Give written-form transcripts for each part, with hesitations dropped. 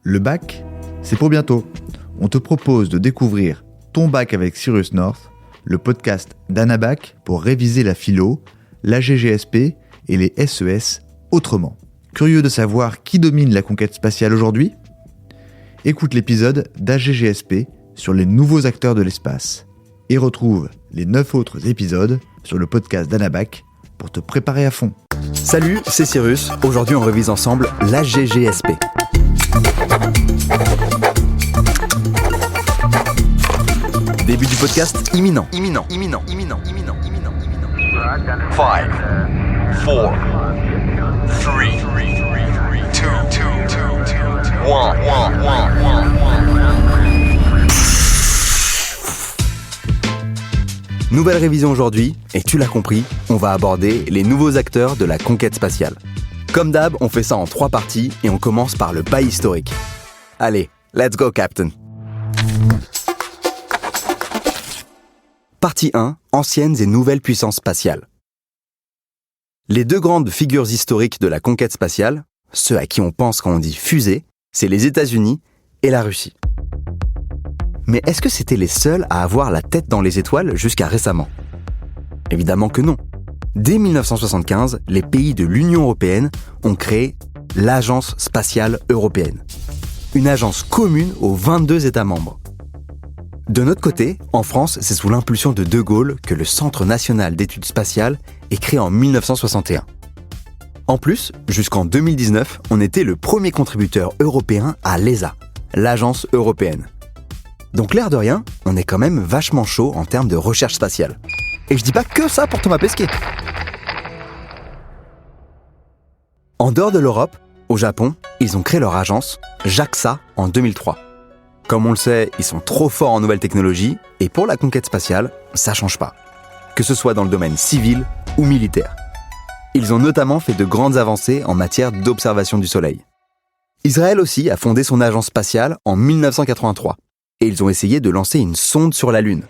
Le bac, c'est pour bientôt. On te propose de découvrir Ton bac avec Cyrus North, le podcast d'Anabac pour réviser la philo, la GGSP et les SES autrement. Curieux de savoir qui domine la conquête spatiale aujourd'hui ? Écoute l'épisode d'AGGSP sur les nouveaux acteurs de l'espace et retrouve les 9 autres épisodes sur le podcast d'Anabac pour te préparer à fond. Salut, c'est Cyrus. Aujourd'hui, on révise ensemble l'AGGSP. Début du podcast imminent. 5, 4, 3, 2, 1. Nouvelle révision aujourd'hui, et tu l'as compris, on va aborder les nouveaux acteurs de la conquête spatiale. Comme d'hab, on fait ça en 3 parties et on commence par le bail historique. Allez, let's go, Captain. Partie 1, anciennes et nouvelles puissances spatiales. Les 2 grandes figures historiques de la conquête spatiale, ceux à qui on pense quand on dit fusée, c'est les États-Unis et la Russie. Mais est-ce que c'était les seuls à avoir la tête dans les étoiles jusqu'à récemment ? Évidemment que non. Dès 1975, les pays de l'Union européenne ont créé l'Agence spatiale européenne, une agence commune aux 22 États membres. De notre côté, en France, c'est sous l'impulsion de De Gaulle que le Centre national d'études spatiales est créé en 1961. En plus, jusqu'en 2019, on était le premier contributeur européen à l'ESA, l'Agence européenne. Donc l'air de rien, on est quand même vachement chaud en termes de recherche spatiale. Et je dis pas que ça pour Thomas Pesquet. En dehors de l'Europe, au Japon, ils ont créé leur agence, JAXA, en 2003. Comme on le sait, ils sont trop forts en nouvelles technologies, et pour la conquête spatiale, ça change pas. Que ce soit dans le domaine civil ou militaire. Ils ont notamment fait de grandes avancées en matière d'observation du Soleil. Israël aussi a fondé son agence spatiale en 1983, et ils ont essayé de lancer une sonde sur la Lune.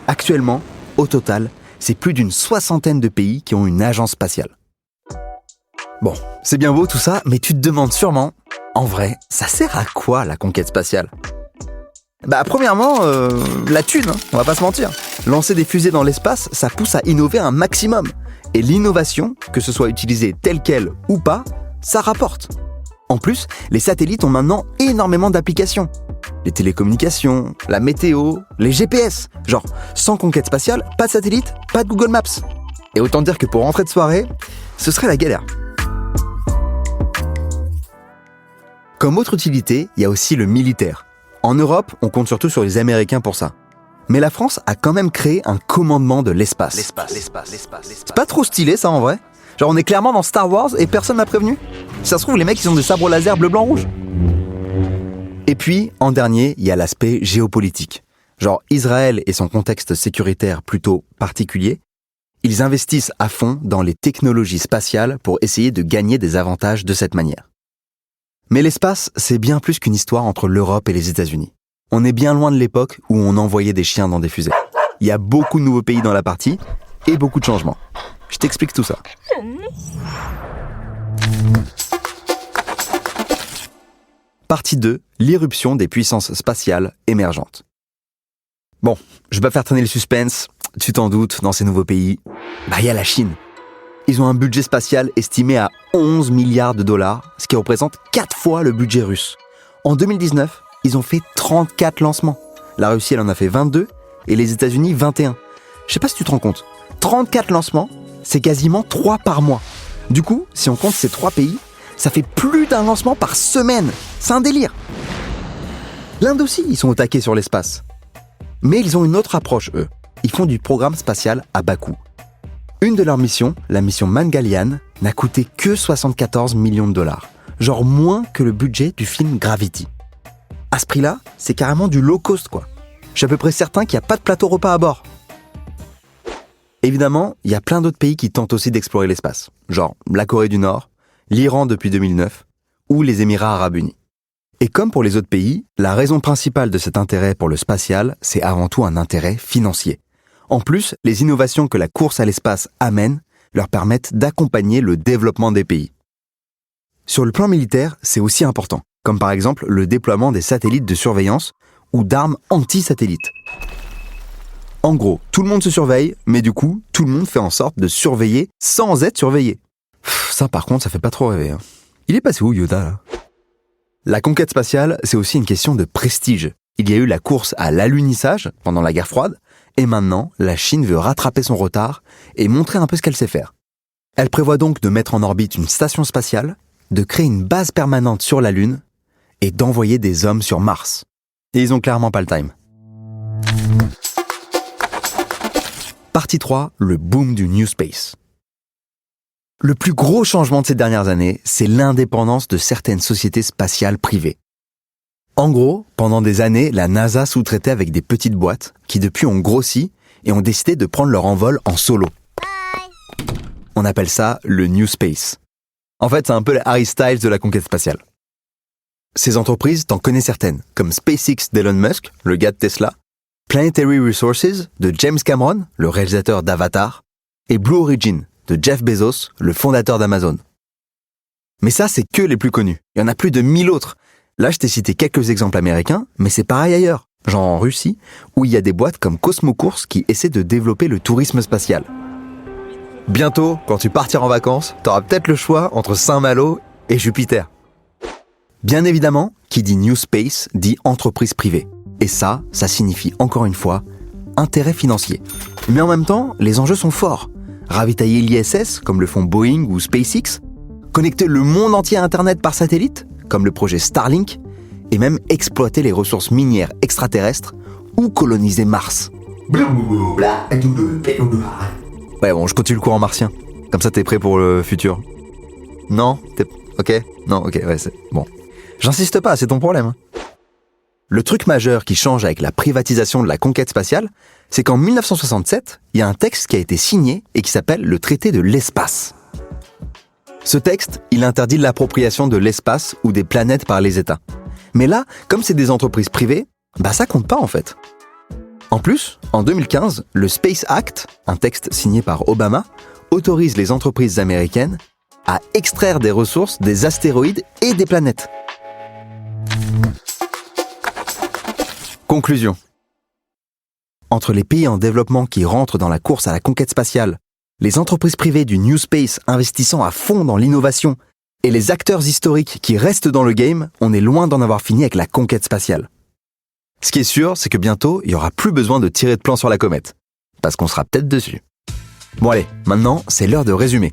Actuellement, au total, c'est plus d'une 60aine de pays qui ont une agence spatiale. Bon, c'est bien beau tout ça, mais tu te demandes sûrement, en vrai, ça sert à quoi la conquête spatiale ? Premièrement, la thune, on va pas se mentir. Lancer des fusées dans l'espace, ça pousse à innover un maximum. Et l'innovation, que ce soit utilisée telle qu'elle ou pas, ça rapporte. En plus, les satellites ont maintenant énormément d'applications. Les télécommunications, la météo, les GPS. Genre, sans conquête spatiale, pas de satellite, pas de Google Maps. Et autant dire que pour rentrer de soirée, ce serait la galère. Comme autre utilité, il y a aussi le militaire. En Europe, on compte surtout sur les Américains pour ça. Mais la France a quand même créé un commandement de l'espace. C'est pas trop stylé ça en vrai ? Genre on est clairement dans Star Wars et personne m'a prévenu ? Si ça se trouve les mecs ils ont des sabres laser bleu, blanc, rouge. Et puis, en dernier, il y a l'aspect géopolitique. Genre Israël et son contexte sécuritaire plutôt particulier, ils investissent à fond dans les technologies spatiales pour essayer de gagner des avantages de cette manière. Mais l'espace, c'est bien plus qu'une histoire entre l'Europe et les États-Unis. On est bien loin de l'époque où on envoyait des chiens dans des fusées. Il y a beaucoup de nouveaux pays dans la partie et beaucoup de changements. Je t'explique tout ça. Partie 2, l'irruption des puissances spatiales émergentes. Bon, je vais pas faire traîner le suspense, tu t'en doutes, dans ces nouveaux pays, il y a la Chine. Ils ont un budget spatial estimé à 11 milliards de dollars, ce qui représente 4 fois le budget russe. En 2019, ils ont fait 34 lancements. La Russie, elle en a fait 22 et les États-Unis 21. Je sais pas si tu te rends compte, 34 lancements, c'est quasiment 3 par mois. Du coup, si on compte ces 3 pays, ça fait plus d'un lancement par semaine. C'est un délire. L'Inde aussi, ils sont au taquet sur l'espace. Mais ils ont une autre approche, eux. Ils font du programme spatial à bas coût. Une de leurs missions, la mission Mangalyaan, n'a coûté que 74 millions de dollars. Genre moins que le budget du film Gravity. À ce prix-là, c'est carrément du low cost, quoi. Je suis à peu près certain qu'il n'y a pas de plateau repas à bord. Évidemment, il y a plein d'autres pays qui tentent aussi d'explorer l'espace. Genre la Corée du Nord, l'Iran depuis 2009 ou les Émirats arabes unis. Et comme pour les autres pays, la raison principale de cet intérêt pour le spatial, c'est avant tout un intérêt financier. En plus, les innovations que la course à l'espace amène leur permettent d'accompagner le développement des pays. Sur le plan militaire, c'est aussi important. comme par exemple le déploiement des satellites de surveillance ou d'armes anti-satellites. En gros, tout le monde se surveille, mais du coup, tout le monde fait en sorte de surveiller sans être surveillé. Ça par contre, ça fait pas trop rêver. Hein. Il est passé où Yoda là ? La conquête spatiale, c'est aussi une question de prestige. Il y a eu la course à l'alunissage pendant la guerre froide, et maintenant, la Chine veut rattraper son retard et montrer un peu ce qu'elle sait faire. Elle prévoit donc de mettre en orbite une station spatiale, de créer une base permanente sur la Lune et d'envoyer des hommes sur Mars. Et ils ont clairement pas le time. Partie 3, le boom du New Space. Le plus gros changement de ces dernières années, c'est l'indépendance de certaines sociétés spatiales privées. En gros, pendant des années, la NASA sous-traitait avec des petites boîtes qui depuis ont grossi et ont décidé de prendre leur envol en solo. On appelle ça le New Space. En fait, c'est un peu le Harry Styles de la conquête spatiale. Ces entreprises, t'en connais certaines, comme SpaceX d'Elon Musk, le gars de Tesla, Planetary Resources de James Cameron, le réalisateur d'Avatar, et Blue Origin de Jeff Bezos, le fondateur d'Amazon. Mais ça, c'est que les plus connus. Il y en a plus de 1000 autres. Là, je t'ai cité quelques exemples américains, mais c'est pareil ailleurs, genre en Russie, où il y a des boîtes comme Cosmocourse qui essaient de développer le tourisme spatial. Bientôt, quand tu partiras en vacances, t'auras peut-être le choix entre Saint-Malo et Jupiter. Bien évidemment, qui dit New Space dit entreprise privée. Et ça signifie encore une fois intérêt financier. Mais en même temps, les enjeux sont forts. Ravitailler l'ISS, comme le font Boeing ou SpaceX, connecter le monde entier à Internet par satellite, comme le projet Starlink, et même exploiter les ressources minières extraterrestres ou coloniser Mars. Ouais bon, je continue le courant martien. Comme ça t'es prêt pour le futur. Non ? Ok ? Non, ok, ouais, c'est... Bon. J'insiste pas, c'est ton problème. Le truc majeur qui change avec la privatisation de la conquête spatiale, c'est qu'en 1967, il y a un texte qui a été signé et qui s'appelle le traité de l'espace. Ce texte, il interdit l'appropriation de l'espace ou des planètes par les États. Mais là, comme c'est des entreprises privées, ça compte pas en fait. En plus, en 2015, le Space Act, un texte signé par Obama, autorise les entreprises américaines à extraire des ressources des astéroïdes et des planètes. Conclusion. Entre les pays en développement qui rentrent dans la course à la conquête spatiale, les entreprises privées du New Space investissant à fond dans l'innovation et les acteurs historiques qui restent dans le game, on est loin d'en avoir fini avec la conquête spatiale. Ce qui est sûr, c'est que bientôt, il n'y aura plus besoin de tirer de plan sur la comète, parce qu'on sera peut-être dessus. Bon allez, maintenant, c'est l'heure de résumer.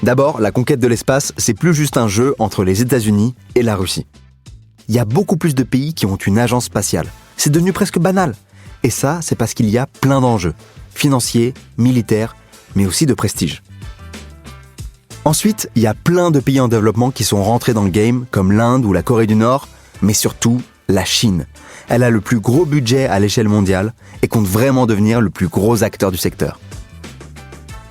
D'abord, la conquête de l'espace, c'est plus juste un jeu entre les États-Unis et la Russie. Il y a beaucoup plus de pays qui ont une agence spatiale. C'est devenu presque banal. Et ça, c'est parce qu'il y a plein d'enjeux, financiers, militaires, mais aussi de prestige. Ensuite, il y a plein de pays en développement qui sont rentrés dans le game, comme l'Inde ou la Corée du Nord, mais surtout la Chine. Elle a le plus gros budget à l'échelle mondiale et compte vraiment devenir le plus gros acteur du secteur.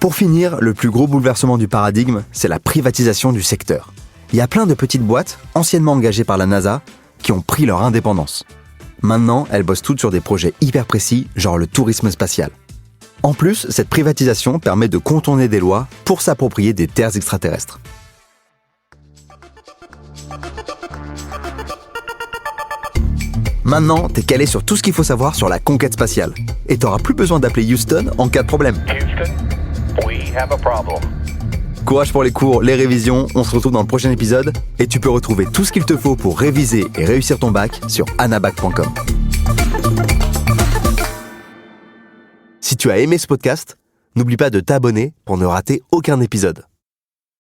Pour finir, le plus gros bouleversement du paradigme, c'est la privatisation du secteur. Il y a plein de petites boîtes, anciennement engagées par la NASA, qui ont pris leur indépendance. Maintenant, elles bossent toutes sur des projets hyper précis, genre le tourisme spatial. En plus, cette privatisation permet de contourner des lois pour s'approprier des terres extraterrestres. Maintenant, t'es calé sur tout ce qu'il faut savoir sur la conquête spatiale. Et t'auras plus besoin d'appeler Houston en cas de problème. Houston, we have a problem. Courage pour les cours, les révisions, on se retrouve dans le prochain épisode et tu peux retrouver tout ce qu'il te faut pour réviser et réussir ton bac sur anabac.com. Si tu as aimé ce podcast, n'oublie pas de t'abonner pour ne rater aucun épisode.